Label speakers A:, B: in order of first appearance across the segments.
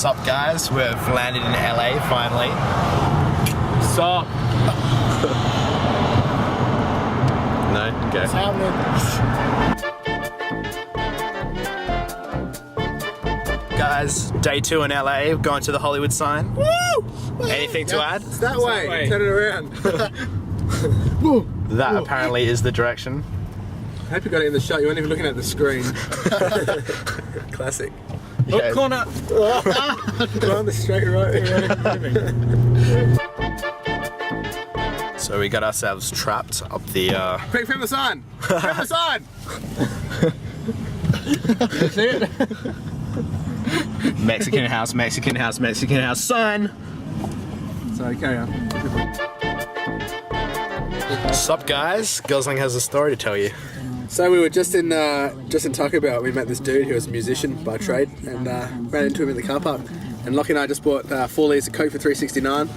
A: Sup guys, we've landed in LA finally. Sup? No? Okay.
B: What's happening?
A: Guys, day 2 in LA, we're going to the Hollywood sign. Woo! Anything to add?
C: It's that way. Turn it around.
A: That apparently is the direction.
C: I hope you got it in the shot. You weren't even looking at the screen. Classic.
A: Yeah.
C: Oh, corner! Go on the straight road.
A: So we got ourselves trapped up the
C: Quick, film the sign! Film the sign! You see it?
A: Mexican house, Mexican house, Mexican house sign.
C: Sorry, carry on.
A: Sup guys, Gosling has a story to tell you.
C: So we were just in Taco Bell. We met this dude who was a musician by trade, and ran into him in the car park. And Lockie and I just bought 4 litres of Coke for $3.69,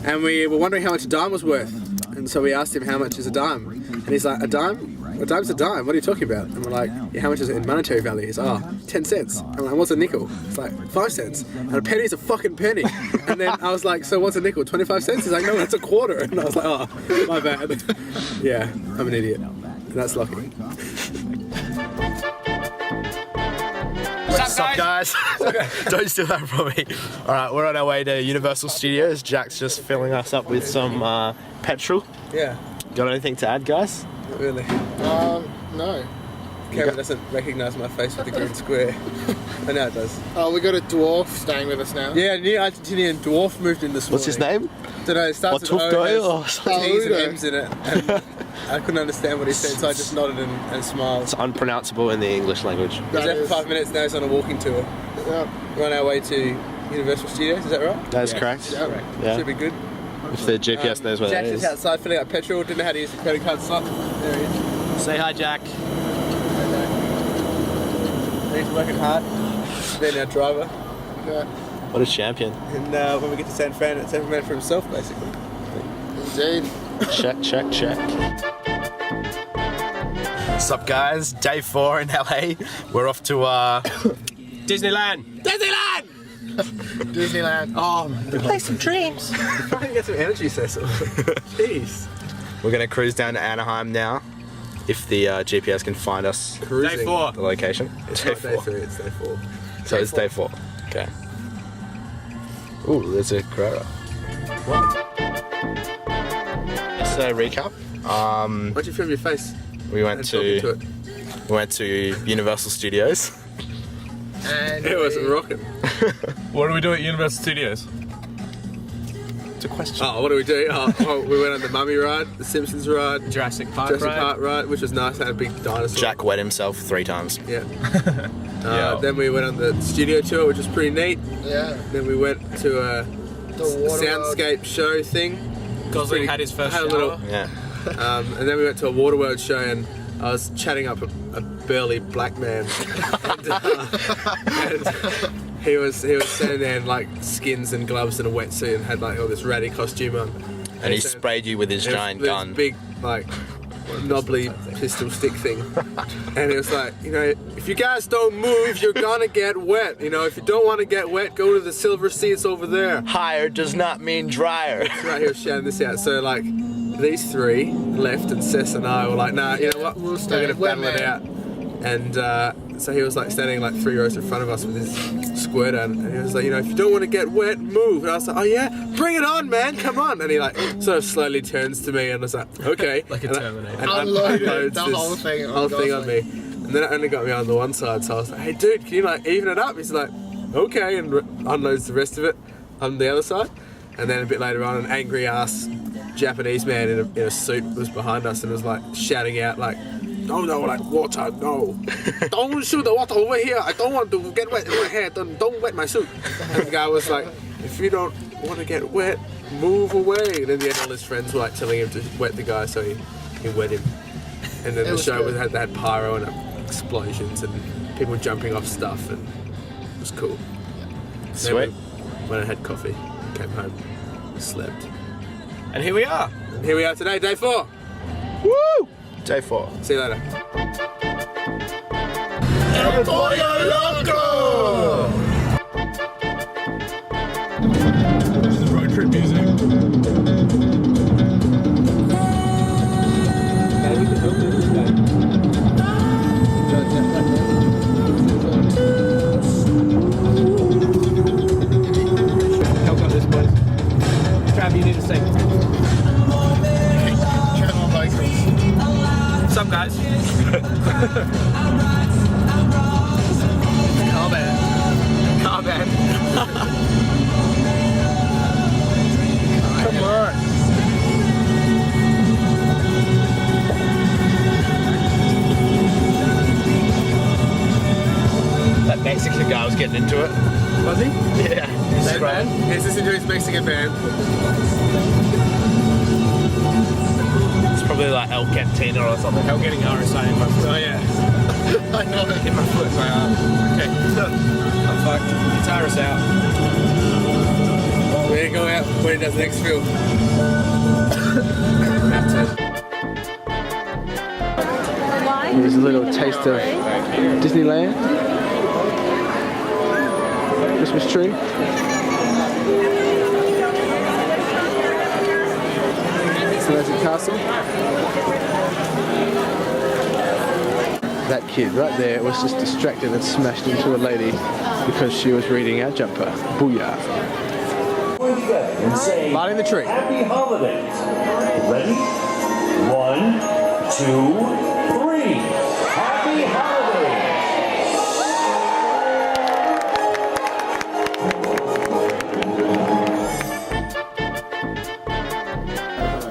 C: and we were wondering how much a dime was worth. And so we asked him how much is a dime, and he's like, a dime? A dime's a dime. What are you talking about? And we're like, yeah, how much is it in monetary value? He's like, 10 cents. I'm like, what's a nickel? It's like 5 cents. And a penny's a fucking penny. And then I was like, so what's a nickel? 25 cents? He's like, no, that's a quarter. And I was like, oh, my bad. Yeah, I'm an idiot. And that's Lockie.
A: What's up guys? Don't steal that from me. Alright, we're on our way to Universal Studios. Jack's just filling us up with some petrol.
C: Yeah.
A: Got anything to add, guys?
C: Not really.
B: No.
C: Camera doesn't recognise my face with the green square. I know it does.
B: Oh, we got a dwarf staying with us now.
C: Yeah, a new Argentinian dwarf moved in this morning.
A: What's his name?
C: Don't know, it starts with O,
A: or
C: has T's and M's in it. And I couldn't understand what he said, so I just nodded and smiled.
A: It's unpronounceable in the English language.
C: He's there for 5 minutes, now he's on a walking tour.
B: Yeah.
C: We're on our way to Universal Studios, is that right?
A: That is correct. Yeah.
C: Should be good.
A: If the GPS knows where
C: Jack's
A: that
C: just
A: is.
C: outside filling up petrol, didn't know how to use the credit card slot. There he is.
A: Say hi, Jack.
C: He's working hard. Being our driver.
B: Yeah.
A: What a champion.
C: And when we get to San Fran, it's every man for himself, basically.
B: Indeed.
A: Check, check, check. Sup guys, day 4 in LA. We're off to Disneyland. Disneyland!
B: Disneyland.
C: Oh, man.
A: Play some dreams.
C: Try and get some energy, Cecil. Jeez.
A: We're gonna cruise down to Anaheim now. If the GPS can find us.
C: Cruising.
A: Day 4. The location.
C: It's not day 3, it's day 4.
A: So it's day 4. Okay. Ooh, there's a Carrera. What? Yesterday recap.
C: Why'd you film your face?
A: We went to Universal Studios.
B: And
C: It was rocking.
D: What do we do at Universal Studios?
A: It's a question.
C: Oh, what do we do? We went on the Mummy ride, the Simpsons ride,
D: Jurassic Park
C: Park ride, which was nice. Had a big dinosaur.
A: Jack wet himself 3 times.
C: Yeah.
D: Yeah.
C: Then we went on the studio tour, which was pretty neat.
B: yeah,
C: Then we went to a
B: the water
C: soundscape show thing.
D: Gosling had his first
C: Had a
D: shower.
C: little,
A: Yeah.
C: and then we went to a Waterworld show, and I was chatting up a burly black man, and he was standing there in like skins and gloves and a wetsuit and had like all this ratty costume on.
A: And he sprayed you with his giant
C: this
A: gun.
C: big like knobbly pistol stick thing, and it was like, you know, if you guys don't move, you're gonna get wet. You know, if you don't want to get wet, go to the silver seats over there.
A: Higher does not mean drier.
C: Right here shouting this out. So like these 3 left, and Cess and I were like, nah, you know what,
B: We'll
C: we're
B: stay
C: gonna
B: wet,
C: battle it out. And so he was like standing like 3 rows in front of us with his squirter, and he was like, you know, if you don't want to get wet, move. And I was like, oh yeah, bring it on, man, come on. And he like sort of slowly turns to me, and I was like, okay.
D: Like a
C: And
D: Terminator.
C: and
B: Unloaded
C: unloads
B: the
C: this
B: whole thing on
C: whole thing on me.
B: Gosling.
C: And then it only got me on the one side, so I was like, hey dude, can you like even it up? He's like, okay, and unloads the rest of it on the other side. And then a bit later on, an angry ass Japanese man in a suit was behind us and was like shouting out like, no, like water, no. Don't shoot the water over here. I don't want to get wet in my hair. Don't wet my suit. And the guy was like, if you don't want to get wet, move away. And in the end, all his friends were like telling him to wet the guy, so he wet him. And then the show had pyro and explosions and people jumping off stuff, and it was cool.
A: Sweet.
C: Then when I had coffee, came home, slept.
D: And here we are.
C: And here we are today, day 4.
A: Woo! Day 4.
C: See you later.
B: El Pollo Loco!
C: Come on.
A: That Mexican guy was getting into it.
C: Was he?
A: Yeah.
C: That man? He's listening to his Mexican band.
A: It's probably like El Cantina or something.
D: I'm getting RSA in my foot.
C: Oh yeah.
B: I know that.
C: In my foot, my arm. Okay.
D: I'm fucked. Guitar us out.
C: We're gonna go out when he does the next film. Here's a little taste of Disneyland. Christmas tree. So that's a castle. That kid right there was just distracted and smashed into a lady because she was reading our jumper. Booyah.
E: And say,
C: Lighting the tree.
E: Happy holidays. Ready? 1, 2, 3. Happy holidays.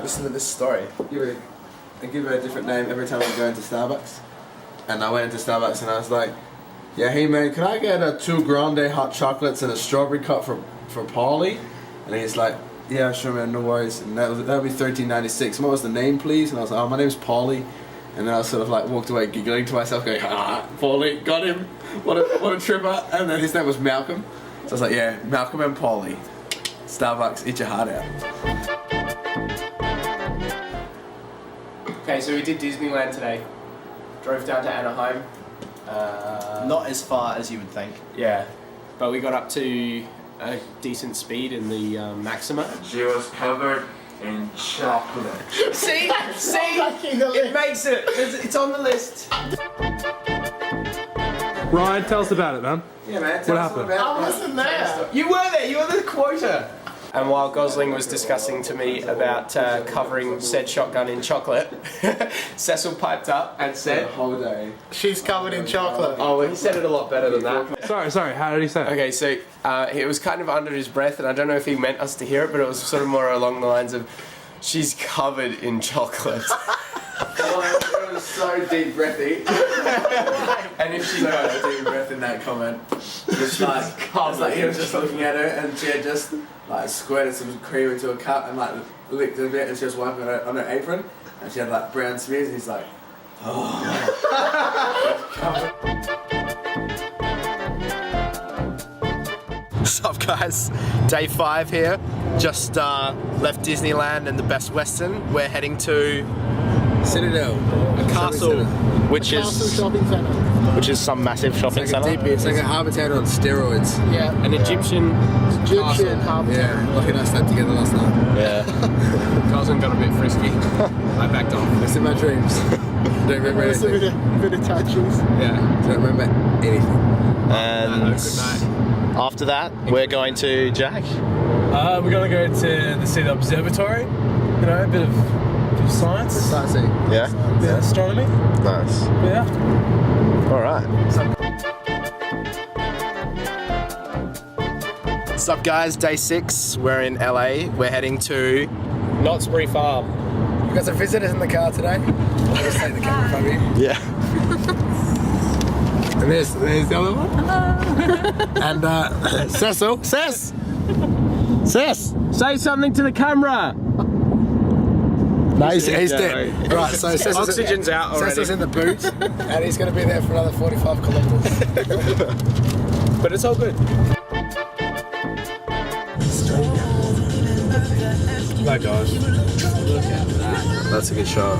C: Listen to this story. I give it a different name every time I go into Starbucks. And I went into Starbucks and I was like, yeah, hey man, can I get a 2 grande hot chocolates and a strawberry cup for Paulie? And he's like, yeah, sure man, no worries. And that would be $13.96. What was the name, please? And I was like, oh, my name's Paulie. And then I sort of like walked away giggling to myself, going, Paulie, got him. What a tripper. And then his name was Malcolm. So I was like, yeah, Malcolm and Paulie. Starbucks, eat your heart out.
F: Okay, so we did Disneyland today. Drove down to Anaheim.
A: Not as far as you would think.
F: Yeah, but we got up to a decent speed in the Maxima.
E: She was covered in chocolate.
F: See? It makes it. It's on the list.
D: Ryan, tell us about it, man.
C: Yeah man,
D: What happened?
B: I wasn't there.
F: You were there. You were the quota. And while Gosling was discussing to me about covering said shotgun in chocolate, Cecil piped up and said,
C: whole day.
B: She's covered in chocolate.
F: "Oh, well, he said it a lot better than that."
D: Sorry, how did he say it?
F: Okay, so it was kind of under his breath, and I don't know if he meant us to hear it, but it was sort of more along the lines of, "She's covered in chocolate."
C: It was so deep breathy.
F: And if she
C: So deep breath in that comment. Just like, he was just looking at her and she had just like squirted some cream into a cup and like licked it a bit and she was wiping it on her apron and she had like brown smears and he's like,
A: Sup guys, day 5 here. Just left Disneyland and the Best Western. We're heading to
C: Citadel.
A: a castle, which
B: Castle
A: is
B: shopping centre.
A: some massive shopping
C: It's like
A: centre.
C: it's like a harbour town on steroids.
B: Yeah.
F: an Egyptian
B: Egyptian harbour.
C: Yeah, lucky I slept together last night.
A: Yeah.
F: Gosling got a bit frisky. I backed off.
C: It's in my dreams. Don't remember
B: It's a
C: anything.
B: bit of tattoos.
F: Yeah.
C: Don't remember anything.
A: And
F: Good night.
A: after that, we're going to Jack.
D: We're gonna go to the observatory. You know, a bit of science.
C: Sightseeing.
A: Yeah.
D: Yeah, astronomy.
A: Nice.
D: Yeah.
A: All right. Sup guys, day 6. We're in LA. We're heading to
F: Knott's Berry Farm.
C: We've got some visitors in the car today. I'll just take the camera from you.
A: yeah.
C: And there's the other one. And Cecil. Cess!
F: Say something to the camera.
C: No, he's dead. Right, so Cecil's
F: Oxygen's out already.
C: Cecil's in the boot, and he's going to be there for another 45 kilometres.
F: But it's all good.
D: My gosh.
A: That's a good shot.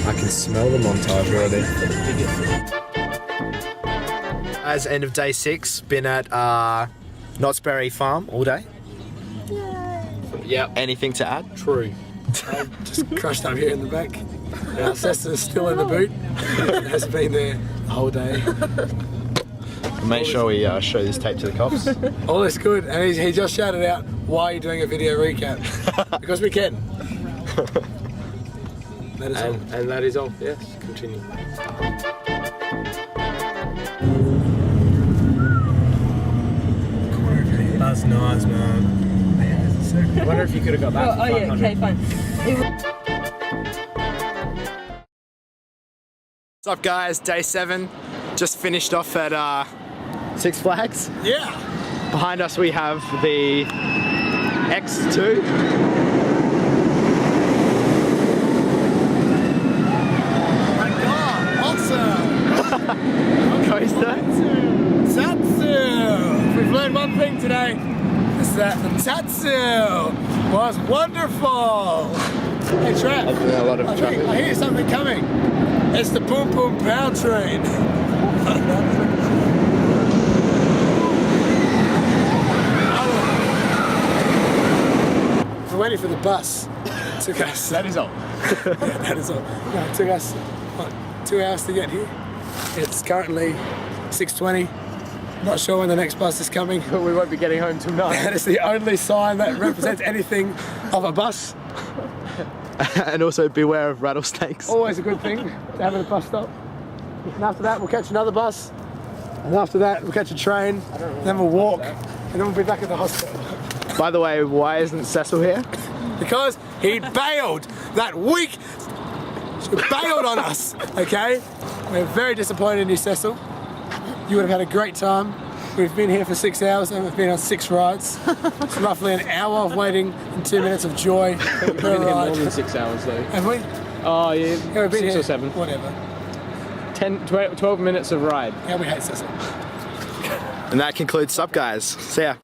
A: I can smell the montage already. As end of day 6, been at Knott's Berry Farm all day.
F: Yep.
A: Anything to add?
F: True.
C: Just crushed up here in the back. Cecil's still in the boot. Has been there the whole day.
A: Make sure we show this tape to the cops.
C: All is good, and he just shouted out, "Why are you doing a video recap?" Because we can. That is all.
F: And that is all. Yes, continue.
D: That's nice, man. I wonder if you could have got that for 500.
G: okay, fine.
A: What's up, guys? Day 7. Just finished off at Six Flags.
B: Yeah.
A: Behind us we have the X2.
B: My God, awesome.
A: Coaster.
B: Tatsu. We've learned one thing today. Is that the Tatsu was wonderful. Hey, Trap.
A: A lot of traffic.
B: I hear something coming. It's the Boom Boom Power Train. We're waiting for the bus. It took us.
A: That is all.
B: That is all. No, it took us, what, 2 hours to get here? It's currently 6:20. Not sure when the next bus is coming.
A: But we won't be getting home till 9.
B: That is the only sign that represents anything of a bus.
A: And also beware of rattlesnakes.
B: Always a good thing to have at a bus stop. And after that, we'll catch another bus. And after that, we'll catch a train. Then we'll walk. And then we'll be back at the hospital.
A: By the way, why isn't Cecil here?
B: Because he bailed. That week, he bailed on us. Okay? We're very disappointed in you, Cecil. You would have had a great time. We've been here for 6 hours and we've been on 6 rides. It's roughly an hour of waiting and 2 minutes of joy per ride.
D: More than 6 hours though.
B: Have we?
D: Oh yeah,
B: Yeah, we've been
D: 6
B: here.
D: or 7.
B: Whatever.
D: 12 minutes of ride.
B: Yeah, we hate Cecil.
A: And that concludes Sup Guys. See ya.